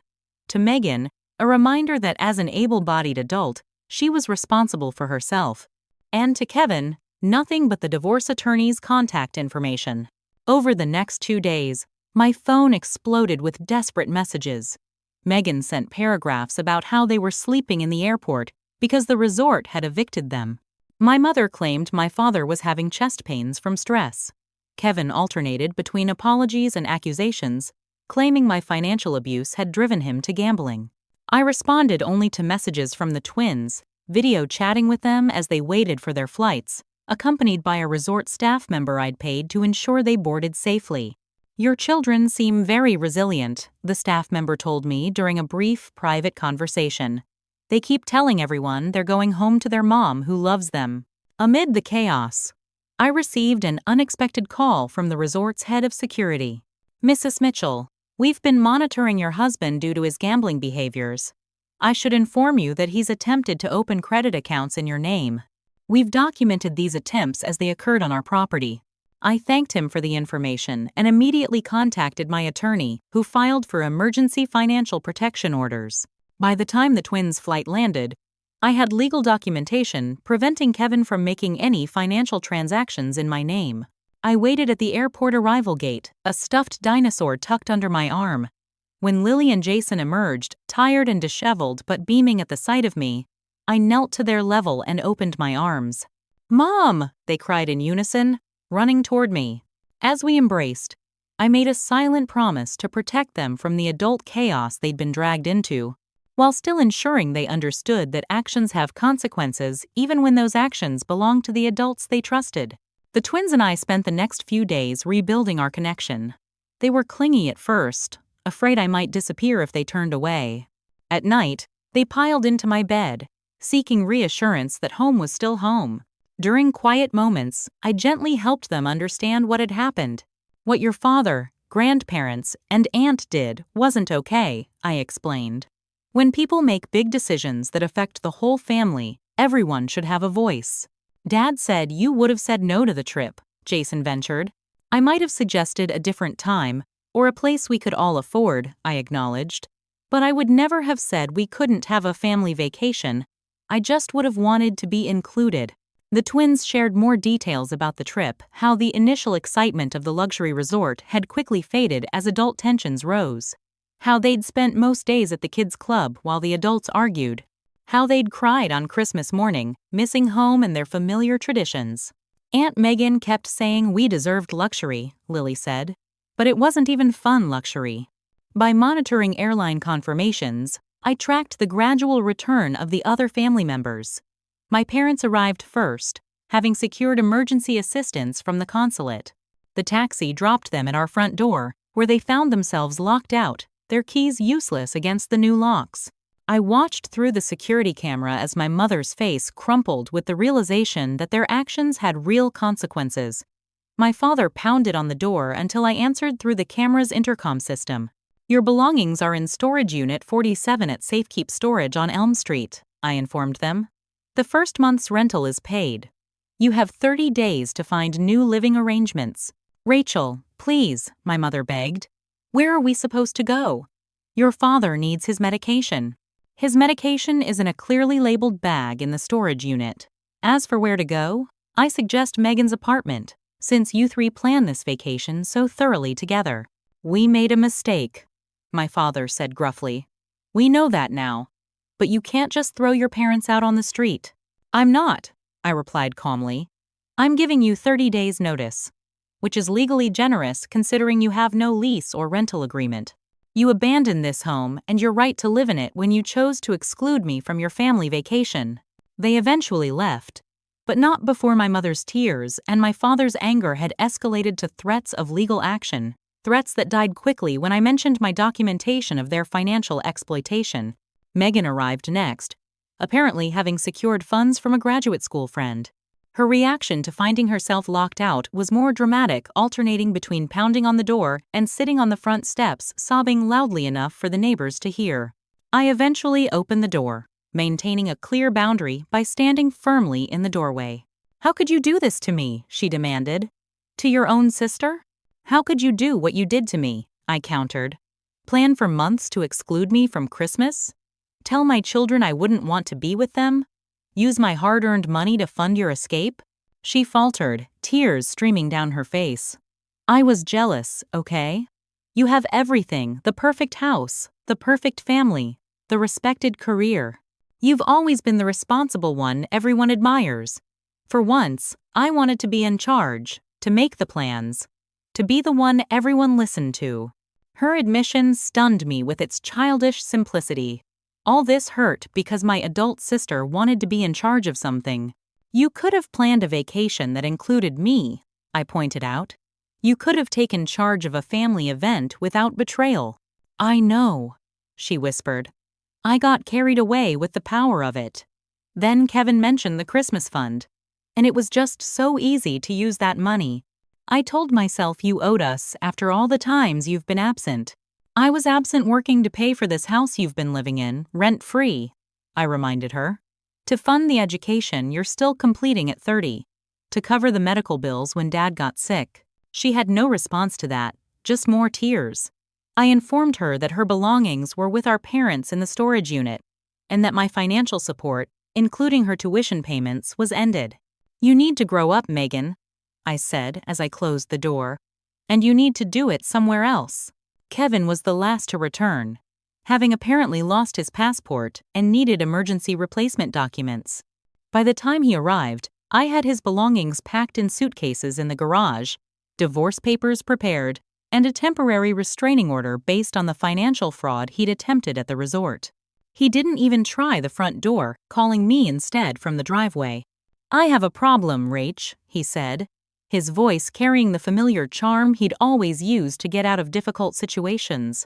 To Megan, a reminder that as an able-bodied adult, she was responsible for herself. And to Kevin, nothing but the divorce attorney's contact information. Over the next 2 days, my phone exploded with desperate messages. Megan sent paragraphs about how they were sleeping in the airport because the resort had evicted them. My mother claimed my father was having chest pains from stress. Kevin alternated between apologies and accusations, claiming my financial abuse had driven him to gambling. I responded only to messages from the twins, video chatting with them as they waited for their flights, accompanied by a resort staff member I'd paid to ensure they boarded safely. Your children seem very resilient, the staff member told me during a brief, private conversation. They keep telling everyone they're going home to their mom who loves them. Amid the chaos, I received an unexpected call from the resort's head of security. Mrs. Mitchell, we've been monitoring your husband due to his gambling behaviors. I should inform you that he's attempted to open credit accounts in your name. We've documented these attempts as they occurred on our property. I thanked him for the information and immediately contacted my attorney, who filed for emergency financial protection orders. By the time the twins' flight landed, I had legal documentation preventing Kevin from making any financial transactions in my name. I waited at the airport arrival gate, a stuffed dinosaur tucked under my arm. When Lily and Jason emerged, tired and disheveled but beaming at the sight of me, I knelt to their level and opened my arms. "Mom!" they cried in unison, running toward me. As we embraced, I made a silent promise to protect them from the adult chaos they'd been dragged into, while still ensuring they understood that actions have consequences even when those actions belong to the adults they trusted. The twins and I spent the next few days rebuilding our connection. They were clingy at first, afraid I might disappear if they turned away. At night, they piled into my bed, seeking reassurance that home was still home. During quiet moments, I gently helped them understand what had happened. What your father, grandparents, and aunt did wasn't okay, I explained. When people make big decisions that affect the whole family, everyone should have a voice. Dad said you would have said no to the trip, Jason ventured. I might have suggested a different time, or a place we could all afford, I acknowledged. But I would never have said we couldn't have a family vacation. I just would have wanted to be included. The twins shared more details about the trip, how the initial excitement of the luxury resort had quickly faded as adult tensions rose, how they'd spent most days at the kids' club while the adults argued, how they'd cried on Christmas morning, missing home and their familiar traditions. Aunt Megan kept saying we deserved luxury, Lily said. But it wasn't even fun luxury. By monitoring airline confirmations, I tracked the gradual return of the other family members. My parents arrived first, having secured emergency assistance from the consulate. The taxi dropped them at our front door, where they found themselves locked out, their keys useless against the new locks. I watched through the security camera as my mother's face crumpled with the realization that their actions had real consequences. My father pounded on the door until I answered through the camera's intercom system. Your belongings are in storage unit 47 at Safekeep Storage on Elm Street, I informed them. The first month's rental is paid. You have 30 days to find new living arrangements. Rachel, please, my mother begged. Where are we supposed to go? Your father needs his medication. His medication is in a clearly labeled bag in the storage unit. As for where to go, I suggest Megan's apartment, since you three planned this vacation so thoroughly together. We made a mistake, my father said gruffly. We know that now. But you can't just throw your parents out on the street. I'm not, I replied calmly. I'm giving you 30 days' notice, which is legally generous considering you have no lease or rental agreement. You abandoned this home and your right to live in it when you chose to exclude me from your family vacation. They eventually left, but not before my mother's tears and my father's anger had escalated to threats of legal action, threats that died quickly when I mentioned my documentation of their financial exploitation. Megan arrived next, apparently having secured funds from a graduate school friend. Her reaction to finding herself locked out was more dramatic, alternating between pounding on the door and sitting on the front steps, sobbing loudly enough for the neighbors to hear. I eventually opened the door, maintaining a clear boundary by standing firmly in the doorway. How could you do this to me? She demanded. To your own sister? How could you do what you did to me? I countered. Plan for months to exclude me from Christmas? Tell my children I wouldn't want to be with them? Use my hard-earned money to fund your escape? She faltered, tears streaming down her face. I was jealous, okay? You have everything, the perfect house, the perfect family, the respected career. You've always been the responsible one everyone admires. For once, I wanted to be in charge, to make the plans, to be the one everyone listened to. Her admission stunned me with its childish simplicity. All this hurt because my adult sister wanted to be in charge of something. You could have planned a vacation that included me, I pointed out. You could have taken charge of a family event without betrayal. I know, she whispered. I got carried away with the power of it. Then Kevin mentioned the Christmas fund, and it was just so easy to use that money. I told myself you owed us after all the times you've been absent. I was absent working to pay for this house you've been living in, rent-free, I reminded her. To fund the education you're still completing at 30. To cover the medical bills when Dad got sick. She had no response to that, just more tears. I informed her that her belongings were with our parents in the storage unit, and that my financial support, including her tuition payments, was ended. You need to grow up, Megan, I said as I closed the door. And you need to do it somewhere else. Kevin was the last to return, having apparently lost his passport and needed emergency replacement documents. By the time he arrived, I had his belongings packed in suitcases in the garage, divorce papers prepared, and a temporary restraining order based on the financial fraud he'd attempted at the resort. He didn't even try the front door, calling me instead from the driveway. I have a problem, Rach, he said, his voice carrying the familiar charm he'd always used to get out of difficult situations.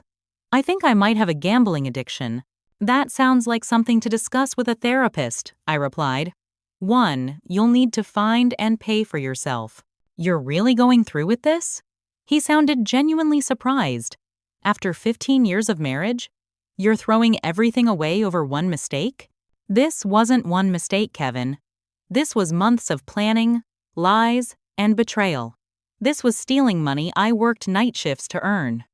I think I might have a gambling addiction. That sounds like something to discuss with a therapist, I replied. 1. You'll need to find and pay for yourself. You're really going through with this? He sounded genuinely surprised. After 15 years of marriage, you're throwing everything away over one mistake? This wasn't one mistake, Kevin. This was months of planning, lies, and betrayal. This was stealing money I worked night shifts to earn.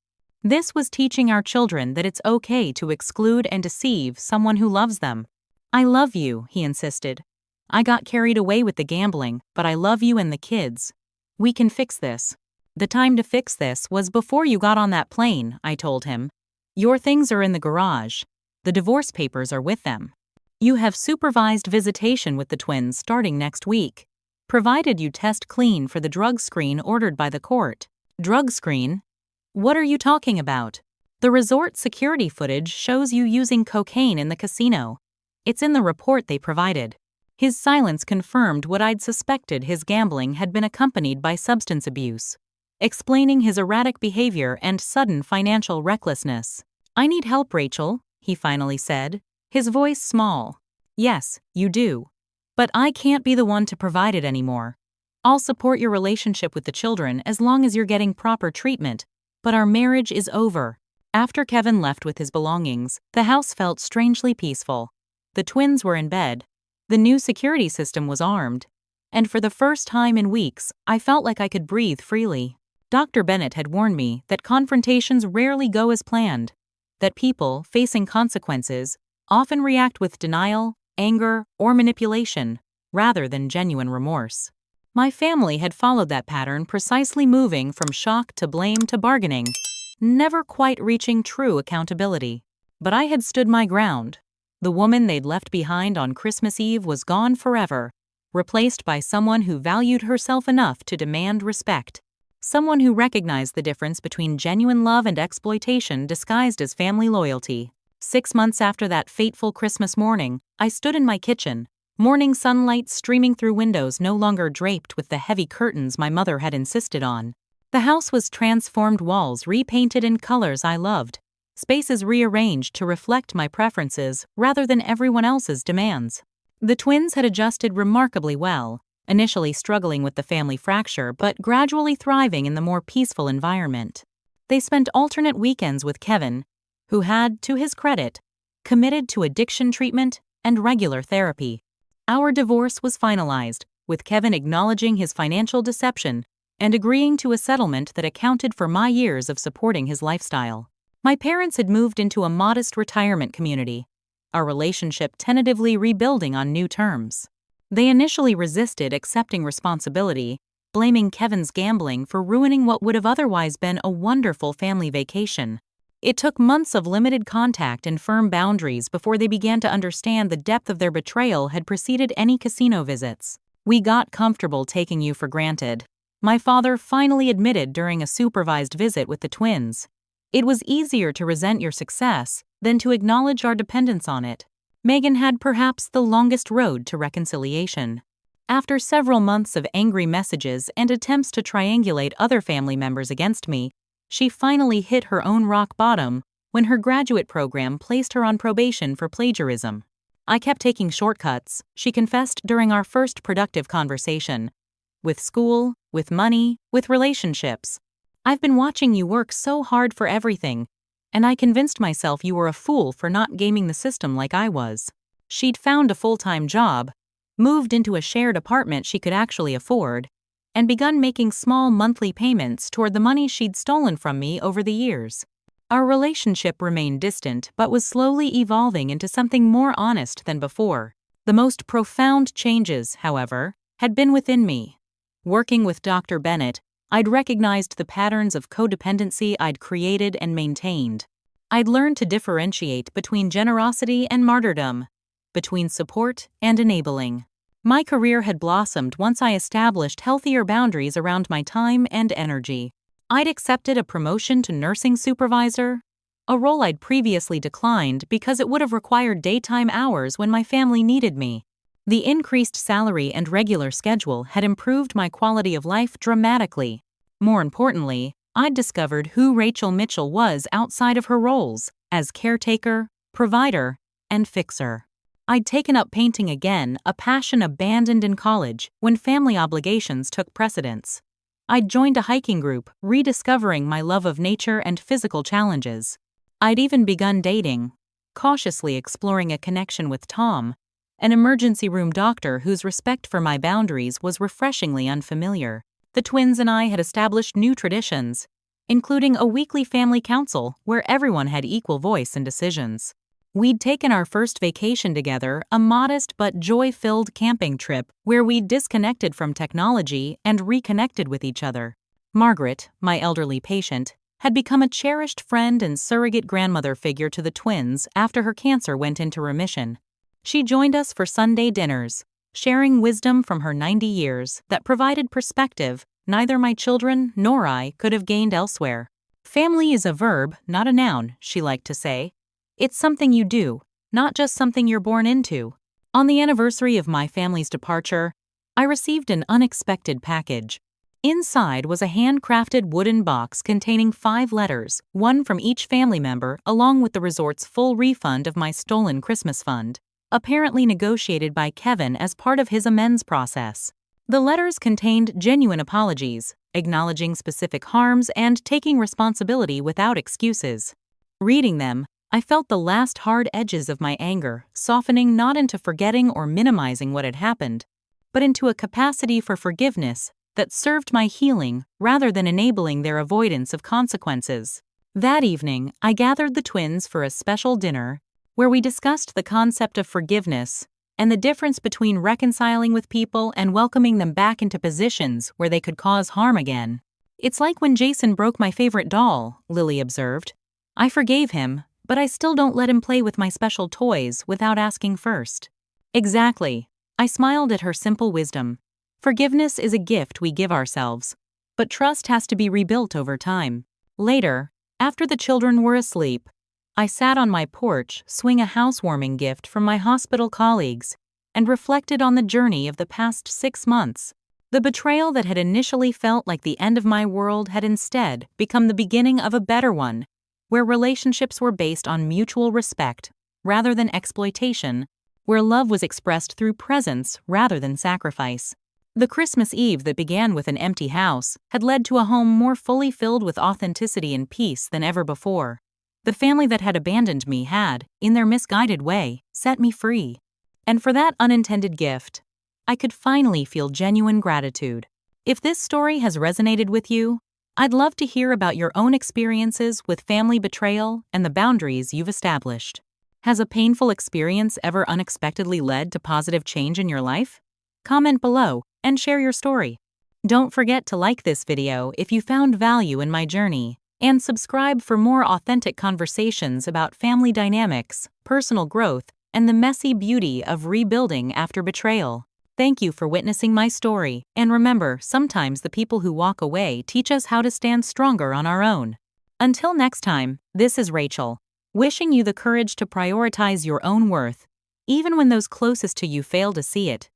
This was teaching our children that it's okay to exclude and deceive someone who loves them. I love you, he insisted. I got carried away with the gambling, but I love you and the kids. We can fix this. The time to fix this was before you got on that plane, I told him. Your things are in the garage. The divorce papers are with them. You have supervised visitation with the twins starting next week, provided you test clean for the drug screen ordered by the court. Drug screen? What are you talking about? The resort security footage shows you using cocaine in the casino. It's in the report they provided. His silence confirmed what I'd suspected: his gambling had been accompanied by substance abuse, explaining his erratic behavior and sudden financial recklessness. I need help, Rachel, he finally said, his voice small. Yes, you do. But I can't be the one to provide it anymore. I'll support your relationship with the children as long as you're getting proper treatment, but our marriage is over. After Kevin left with his belongings, the house felt strangely peaceful. The twins were in bed. The new security system was armed. And for the first time in weeks, I felt like I could breathe freely. Dr. Bennett had warned me that confrontations rarely go as planned, that people facing consequences often react with denial, anger, or manipulation, rather than genuine remorse. My family had followed that pattern, precisely moving from shock to blame to bargaining, never quite reaching true accountability. But I had stood my ground. The woman they'd left behind on Christmas Eve was gone forever, replaced by someone who valued herself enough to demand respect. Someone who recognized the difference between genuine love and exploitation disguised as family loyalty. 6 months after that fateful Christmas morning, I stood in my kitchen, morning sunlight streaming through windows no longer draped with the heavy curtains my mother had insisted on. The house was transformed, walls repainted in colors I loved, spaces rearranged to reflect my preferences rather than everyone else's demands. The twins had adjusted remarkably well, initially struggling with the family fracture but gradually thriving in the more peaceful environment. They spent alternate weekends with Kevin, who had, to his credit, committed to addiction treatment and regular therapy. Our divorce was finalized, with Kevin acknowledging his financial deception and agreeing to a settlement that accounted for my years of supporting his lifestyle. My parents had moved into a modest retirement community, our relationship tentatively rebuilding on new terms. They initially resisted accepting responsibility, blaming Kevin's gambling for ruining what would have otherwise been a wonderful family vacation. It took months of limited contact and firm boundaries before they began to understand the depth of their betrayal had preceded any casino visits. "We got comfortable taking you for granted," my father finally admitted during a supervised visit with the twins. "It was easier to resent your success than to acknowledge our dependence on it." Megan had perhaps the longest road to reconciliation. After several months of angry messages and attempts to triangulate other family members against me, she finally hit her own rock bottom when her graduate program placed her on probation for plagiarism. "I kept taking shortcuts," she confessed during our first productive conversation. "With school, with money, with relationships. I've been watching you work so hard for everything, and I convinced myself you were a fool for not gaming the system like I was." She'd found a full-time job, moved into a shared apartment she could actually afford, and begun making small monthly payments toward the money she'd stolen from me over the years. Our relationship remained distant but was slowly evolving into something more honest than before. The most profound changes, however, had been within me. Working with Dr. Bennett, I'd recognized the patterns of codependency I'd created and maintained. I'd learned to differentiate between generosity and martyrdom, between support and enabling. My career had blossomed once I established healthier boundaries around my time and energy. I'd accepted a promotion to nursing supervisor, a role I'd previously declined because it would have required daytime hours when my family needed me. The increased salary and regular schedule had improved my quality of life dramatically. More importantly, I'd discovered who Rachel Mitchell was outside of her roles as caretaker, provider, and fixer. I'd taken up painting again, a passion abandoned in college when family obligations took precedence. I'd joined a hiking group, rediscovering my love of nature and physical challenges. I'd even begun dating, cautiously exploring a connection with Tom, an emergency room doctor whose respect for my boundaries was refreshingly unfamiliar. The twins and I had established new traditions, including a weekly family council where everyone had equal voice in decisions. We'd taken our first vacation together, a modest but joy-filled camping trip where we'd disconnected from technology and reconnected with each other. Margaret, my elderly patient, had become a cherished friend and surrogate grandmother figure to the twins after her cancer went into remission. She joined us for Sunday dinners, sharing wisdom from her 90 years that provided perspective neither my children nor I could have gained elsewhere. "Family is a verb, not a noun," she liked to say. "It's something you do, not just something you're born into." On the anniversary of my family's departure, I received an unexpected package. Inside was a handcrafted wooden box containing 5 letters, one from each family member, along with the resort's full refund of my stolen Christmas fund, apparently negotiated by Kevin as part of his amends process. The letters contained genuine apologies, acknowledging specific harms and taking responsibility without excuses. Reading them, I felt the last hard edges of my anger softening not into forgetting or minimizing what had happened, but into a capacity for forgiveness that served my healing rather than enabling their avoidance of consequences. That evening, I gathered the twins for a special dinner where we discussed the concept of forgiveness and the difference between reconciling with people and welcoming them back into positions where they could cause harm again. "It's like when Jason broke my favorite doll," Lily observed. "I forgave him, but I still don't let him play with my special toys without asking first." "Exactly." I smiled at her simple wisdom. Forgiveness is a gift we give ourselves, but trust has to be rebuilt over time. Later, after the children were asleep, I sat on my porch, swinging a housewarming gift from my hospital colleagues, and reflected on the journey of the past 6 months. The betrayal that had initially felt like the end of my world had instead become the beginning of a better one, where relationships were based on mutual respect rather than exploitation, where love was expressed through presence rather than sacrifice. The Christmas Eve that began with an empty house had led to a home more fully filled with authenticity and peace than ever before. The family that had abandoned me had, in their misguided way, set me free. And for that unintended gift, I could finally feel genuine gratitude. If this story has resonated with you, I'd love to hear about your own experiences with family betrayal and the boundaries you've established. Has a painful experience ever unexpectedly led to positive change in your life? Comment below and share your story. Don't forget to like this video if you found value in my journey, and subscribe for more authentic conversations about family dynamics, personal growth, and the messy beauty of rebuilding after betrayal. Thank you for witnessing my story, and remember, sometimes the people who walk away teach us how to stand stronger on our own. Until next time, this is Rachel, wishing you the courage to prioritize your own worth, even when those closest to you fail to see it.